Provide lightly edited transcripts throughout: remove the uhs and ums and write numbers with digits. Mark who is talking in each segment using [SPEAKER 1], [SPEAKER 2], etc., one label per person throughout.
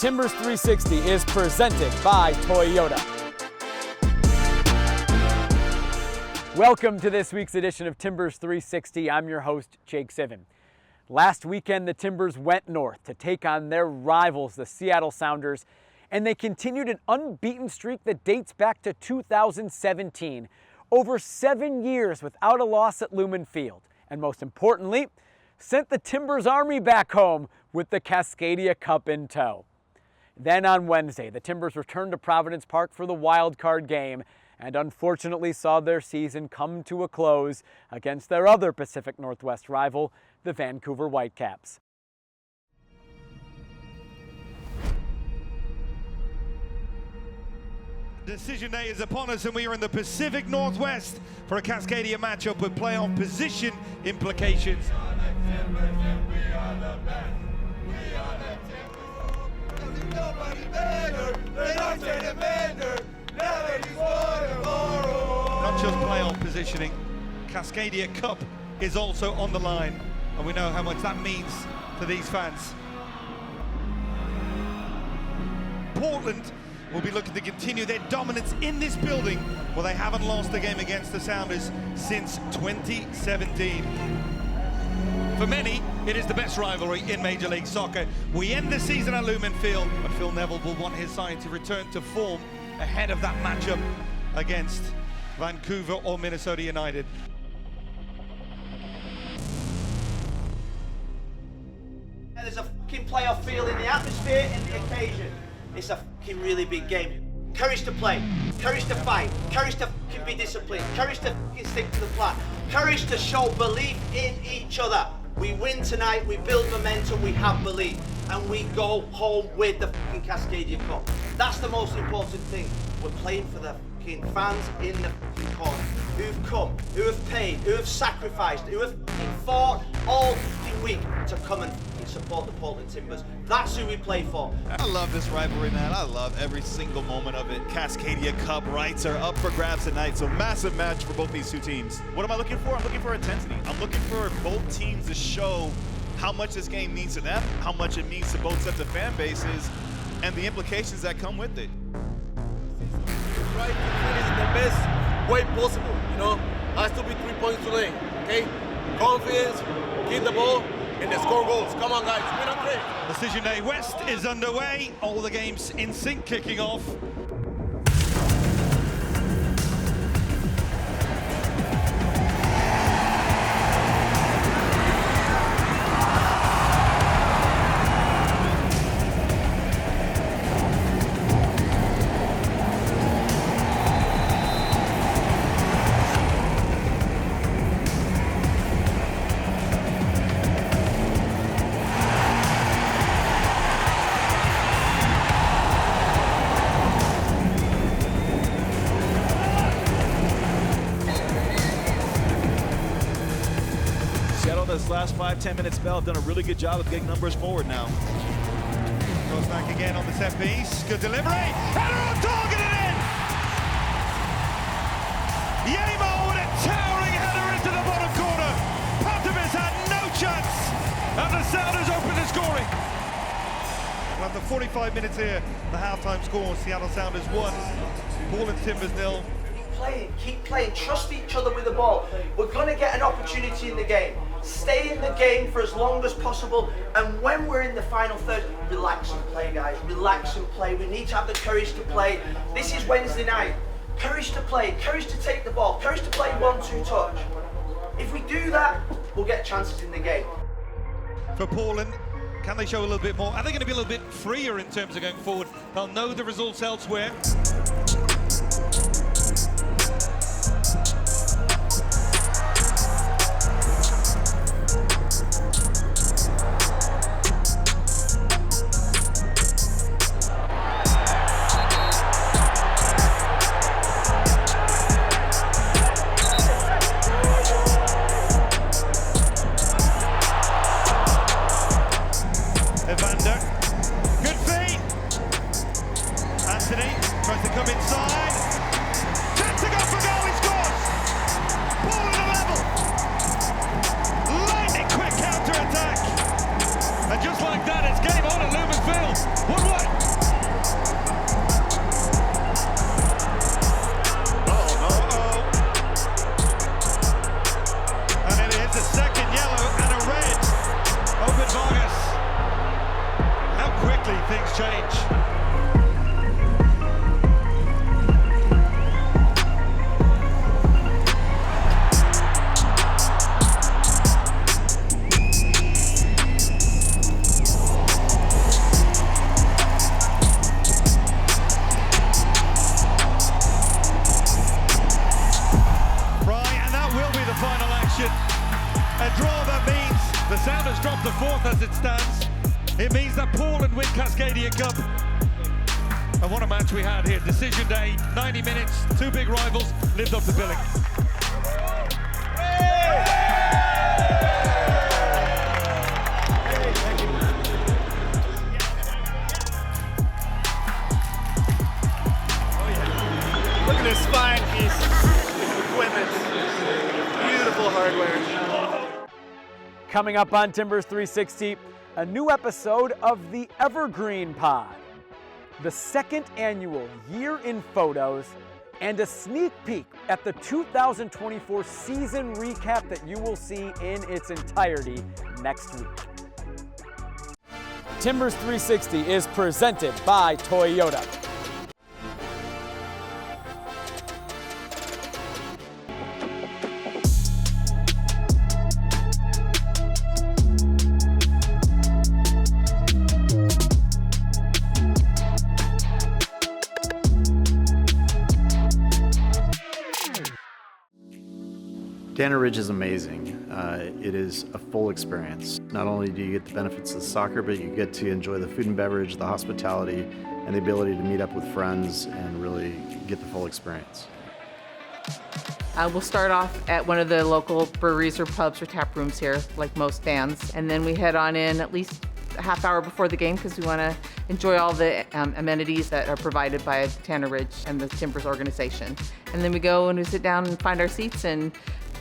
[SPEAKER 1] Timbers 360 is presented by Toyota. Welcome to this week's edition of Timbers 360. I'm your host, Jake Zivin. Last weekend, the Timbers went north to take on their rivals, the Seattle Sounders, and they continued an unbeaten streak that dates back to 2017. Over 7 years without a loss at Lumen Field. And most importantly, sent the Timbers Army back home with the Cascadia Cup in tow. Then on Wednesday, the Timbers returned to Providence Park for the wild card game and unfortunately saw their season come to a close against their other Pacific Northwest rival, the Vancouver Whitecaps.
[SPEAKER 2] Decision day is upon us and we are in the Pacific Northwest for a Cascadia matchup with playoff position implications. Not just playoff positioning, Cascadia Cup is also on the line, and we know how much that means to these fans. Portland will be looking to continue their dominance in this building, where they haven't lost a game against the Sounders since 2017. For many, it is the best rivalry in Major League Soccer. We end the season at Lumen Field, but Phil Neville will want his side to return to form ahead of that matchup against Vancouver or Minnesota United.
[SPEAKER 3] There's a fucking playoff feel in the atmosphere and the occasion. It's a fucking really big game. Courage to play, courage to fight, courage to fucking be disciplined, courage to fucking stick to the plan, courage to show belief in each other. We win tonight, we build momentum, we have belief, and we go home with the fucking Cascadia Cup. That's the most important thing. We're playing for the fucking fans in the fucking corner, who've come, who have paid, who have sacrificed, who have fucking fought all fucking week to come and support the Portland Timbers. That's who we play for.
[SPEAKER 4] I love this rivalry, man. I love every single moment of it. Cascadia Cup rights are up for grabs tonight, so massive match for both these two teams. What am I looking for? I'm looking for intensity. I'm looking for both teams to show how much this game means to them, how much it means to both sets of fan bases, and the implications that come with it.
[SPEAKER 5] Try to finish in the best way possible, Has to be 3 points today, okay? Confidence, keep the ball, and they score goals. Come on, guys, win on 3.
[SPEAKER 2] Decision Day West is underway. All the games in sync kicking off.
[SPEAKER 4] This last 5-10 minute spell have done a really good job of getting numbers forward now.
[SPEAKER 2] Goes back again on the set piece. Good delivery. Header on target and in. Yemo with a towering header into the bottom corner. Pantemis had no chance. And the Sounders open the scoring. After 45 minutes here, the halftime score, Seattle Sounders 1, Portland Timbers 0.
[SPEAKER 3] Keep playing, trust each other with the ball. We're going to get an opportunity in the game. Stay in the game for as long as possible, and when we're in the final third, relax and play, guys. Relax and play. We need to have the courage to play. This is Wednesday night. Courage to play, courage to take the ball, courage to play 1-2 touch. If we do that, we'll get chances in the game.
[SPEAKER 2] For Portland, can they show a little bit more? Are they going to be a little bit freer in terms of going forward? They'll know the results elsewhere. Evander, good feed. Anthony tries to come in suddenly things change. A draw that means the Sounders drop to fourth as it stands. It means that Portland win Cascadia Cup. And what a match we had here. Decision day, 90 minutes, two big rivals, lived up to billing.
[SPEAKER 6] Look at this spine piece, this equipment, beautiful hardware.
[SPEAKER 1] Coming up on Timbers 360, a new episode of the Evergreen Pod, the second annual Year in Photos, and a sneak peek at the 2024 season recap that you will see in its entirety next week. Timbers 360 is presented by Toyota.
[SPEAKER 7] Tanner Ridge is amazing. It is a full experience. Not only do you get the benefits of the soccer, but you get to enjoy the food and beverage, the hospitality, and the ability to meet up with friends and really get the full experience.
[SPEAKER 8] We'll start off at one of the local breweries or pubs or tap rooms here, like most fans, and then we head on in at least a half hour before the game because we want to enjoy all the amenities that are provided by Tanner Ridge and the Timbers organization. And then we go and we sit down and find our seats and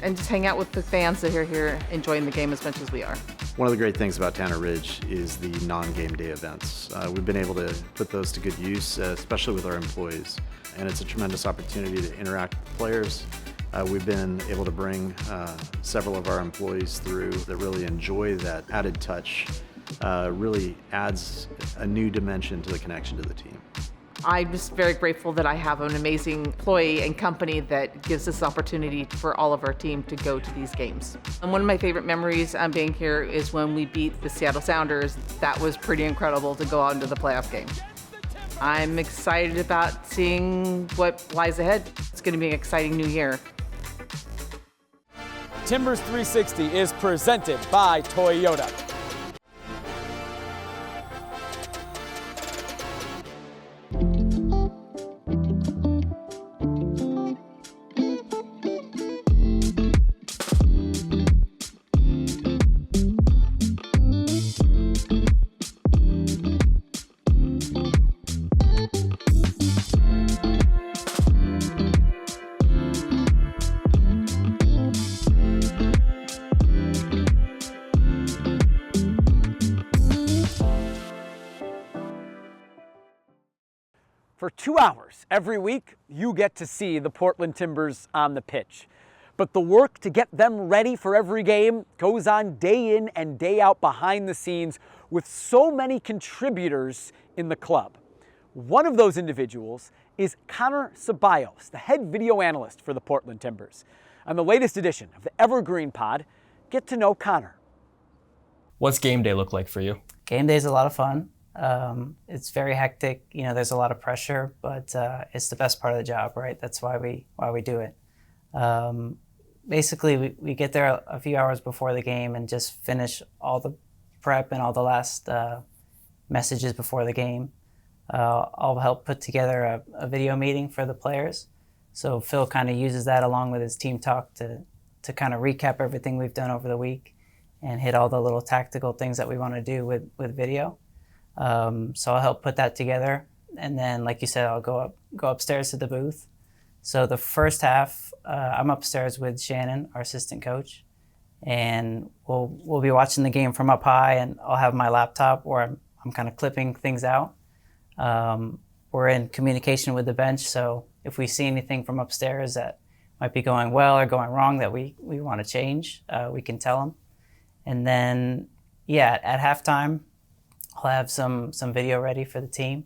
[SPEAKER 8] just hang out with the fans that are here enjoying the game as much as we are.
[SPEAKER 7] One of the great things about Tanner Ridge is the non-game day events. We've been able to put those to good use, especially with our employees. And it's a tremendous opportunity to interact with players. We've been able to bring several of our employees through that really enjoy that added touch. Really adds a new dimension to the connection to the team.
[SPEAKER 8] I'm just very grateful that I have an amazing employee and company that gives us the opportunity for all of our team to go to these games. And one of my favorite memories being here is when we beat the Seattle Sounders. That was pretty incredible to go out into the playoff game. I'm excited about seeing what lies ahead. It's going to be an exciting new year.
[SPEAKER 1] Timbers 360 is presented by Toyota. For 2 hours every week, you get to see the Portland Timbers on the pitch. But the work to get them ready for every game goes on day in and day out behind the scenes with so many contributors in the club. One of those individuals is Connor Ceballos, the head video analyst for the Portland Timbers. On the latest edition of the Evergreen Pod, get to know Connor.
[SPEAKER 9] What's game day look like for you?
[SPEAKER 10] Game day is a lot of fun. It's very hectic. You know, there's a lot of pressure, but it's the best part of the job, right? That's why we do it. Basically, we get there a few hours before the game and just finish all the prep and all the last messages before the game. I'll help put together a video meeting for the players. So Phil kind of uses that along with his team talk to kind of recap everything we've done over the week and hit all the little tactical things that we want to do with video. So I'll help put that together, and then, like you said, I'll go upstairs to the booth. So the first half, I'm upstairs with Shannon, our assistant coach, and we'll be watching the game from up high, and I'll have my laptop where I'm kind of clipping things out. We're in communication with the bench, so if we see anything from upstairs that might be going well or going wrong that we want to change, we can tell them. And then, at halftime, I'll have some video ready for the team.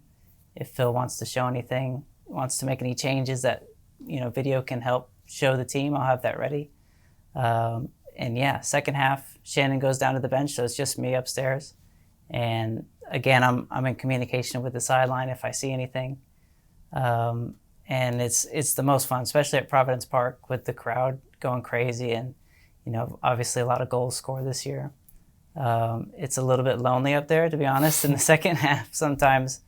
[SPEAKER 10] If Phil wants to show anything, wants to make any changes that, video can help show the team, I'll have that ready. And yeah, second half, Shannon goes down to the bench, so it's just me upstairs. And again, I'm in communication with the sideline if I see anything. And it's the most fun, especially at Providence Park with the crowd going crazy and, obviously a lot of goals scored this year. It's a little bit lonely up there, to be honest. In the second half, sometimes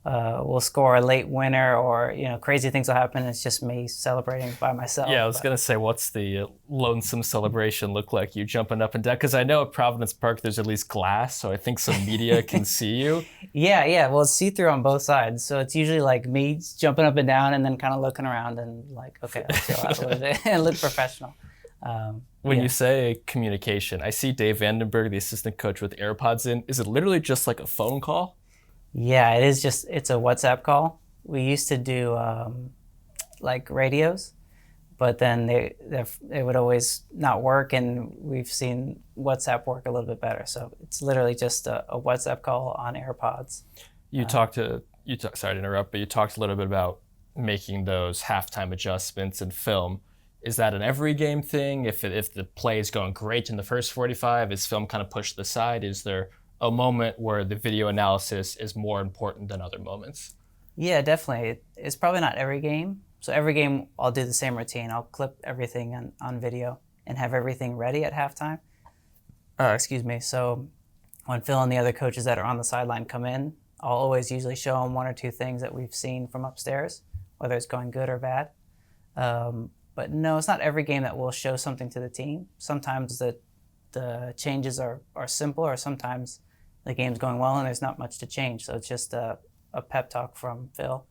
[SPEAKER 10] we'll score a late winner or, crazy things will happen. It's just me celebrating by myself.
[SPEAKER 9] Yeah, I was going to say, what's the lonesome celebration look like? You jumping up and down? Because I know at Providence Park there's at least glass, so I think some media can see you.
[SPEAKER 10] Yeah. Well, it's see-through on both sides. So it's usually like me jumping up and down and then kind of looking around and like, okay, let's chill out a little bit and look professional.
[SPEAKER 9] When you say communication, I see Dave Vandenberg, the assistant coach, with AirPods in. Is it literally just like a phone call?
[SPEAKER 10] Yeah, it's a WhatsApp call. We used to do like radios, but then they would always not work, and we've seen WhatsApp work a little bit better. So it's literally just a WhatsApp call on AirPods.
[SPEAKER 9] Sorry to interrupt, but you talked a little bit about making those halftime adjustments in film. Is that an every game thing? If the play is going great in the first 45, is film kind of pushed to the side? Is there a moment where the video analysis is more important than other moments?
[SPEAKER 10] Yeah, definitely. It's probably not every game. So every game I'll do the same routine. I'll clip everything on video and have everything ready at halftime. So when Phil and the other coaches that are on the sideline come in, I'll always usually show them one or two things that we've seen from upstairs, whether it's going good or bad. But no, it's not every game that we'll show something to the team. Sometimes the changes are simple, or sometimes the game's going well and there's not much to change. So it's just a pep talk from Phil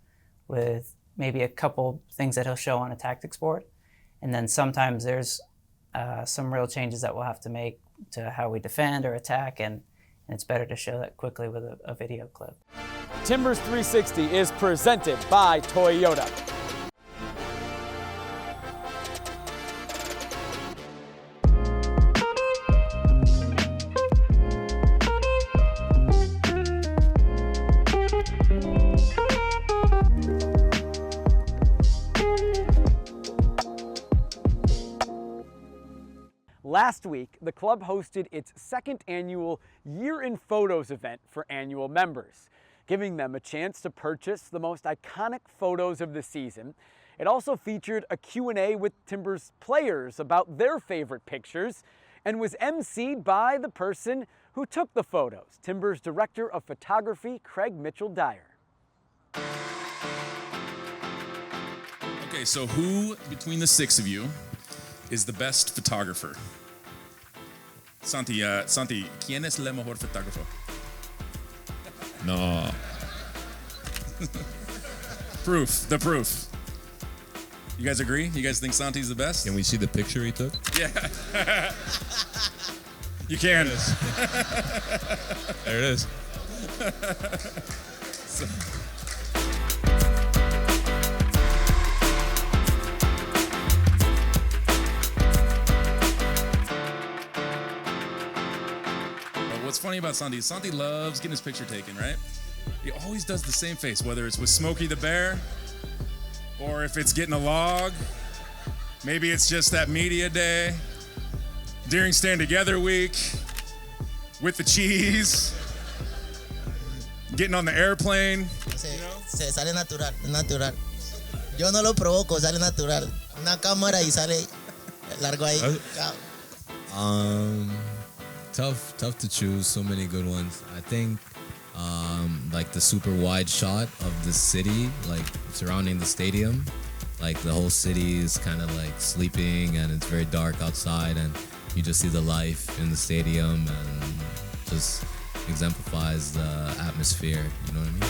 [SPEAKER 10] with maybe a couple things that he'll show on a tactics board. And then sometimes there's some real changes that we'll have to make to how we defend or attack, and it's better to show that quickly with a video clip.
[SPEAKER 1] Timbers 360 is presented by Toyota. Last week, the club hosted its second annual Year in Photos event for annual members, giving them a chance to purchase the most iconic photos of the season. It also featured a Q&A with Timbers players about their favorite pictures and was emceed by the person who took the photos, Timbers Director of Photography, Craig Mitchell-Dyer.
[SPEAKER 11] Okay, so who between the six of you is the best photographer? Santi, ¿quién es el mejor fotógrafo? No. The proof. You guys agree? You guys think Santi's the best?
[SPEAKER 12] Can we see the picture he took?
[SPEAKER 11] Yeah. You can.
[SPEAKER 12] There it is.
[SPEAKER 11] What's funny about Santi loves getting his picture taken, right? He always does the same face, whether it's with Smokey the Bear, or if it's getting a log. Maybe it's just that media day, during Stand Together week, with the cheese, getting on the airplane.
[SPEAKER 13] Se sale natural. Yo no lo provoco, sale natural. Una cámara y sale largo ahí.
[SPEAKER 12] Tough to choose. So many good ones. I think like the super wide shot of the city, like surrounding the stadium. Like the whole city is kind of like sleeping and it's very dark outside and you just see the life in the stadium and just exemplifies the atmosphere, you know what I mean?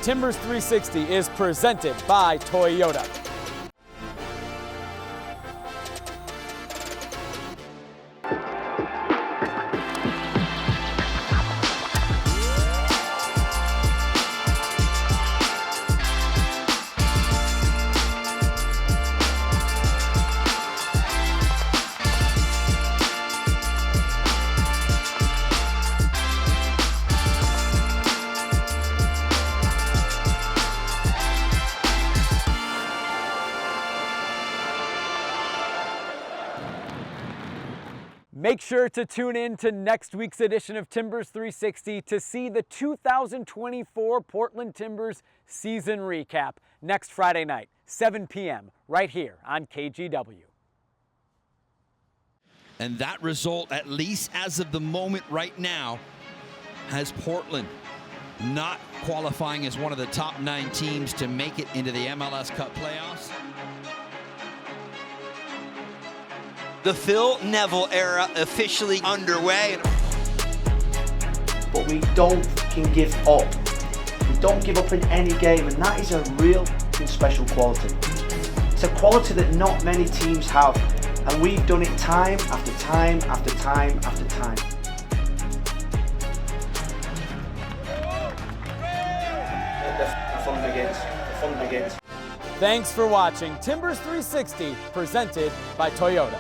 [SPEAKER 1] Timbers 360 is presented by Toyota. Make sure to tune in to next week's edition of Timbers 360 to see the 2024 Portland Timbers season recap next Friday night, 7 p.m., right here on KGW.
[SPEAKER 14] And that result, at least as of the moment right now, has Portland not qualifying as one of the top 9 teams to make it into the MLS Cup playoffs.
[SPEAKER 3] The Phil Neville era officially underway. But we don't fucking give up. We don't give up in any game, and that is a real special quality. It's a quality that not many teams have, and we've done it time after time after time after time. The fun begins. The fun begins.
[SPEAKER 1] Thanks for watching Timbers 360, presented by Toyota.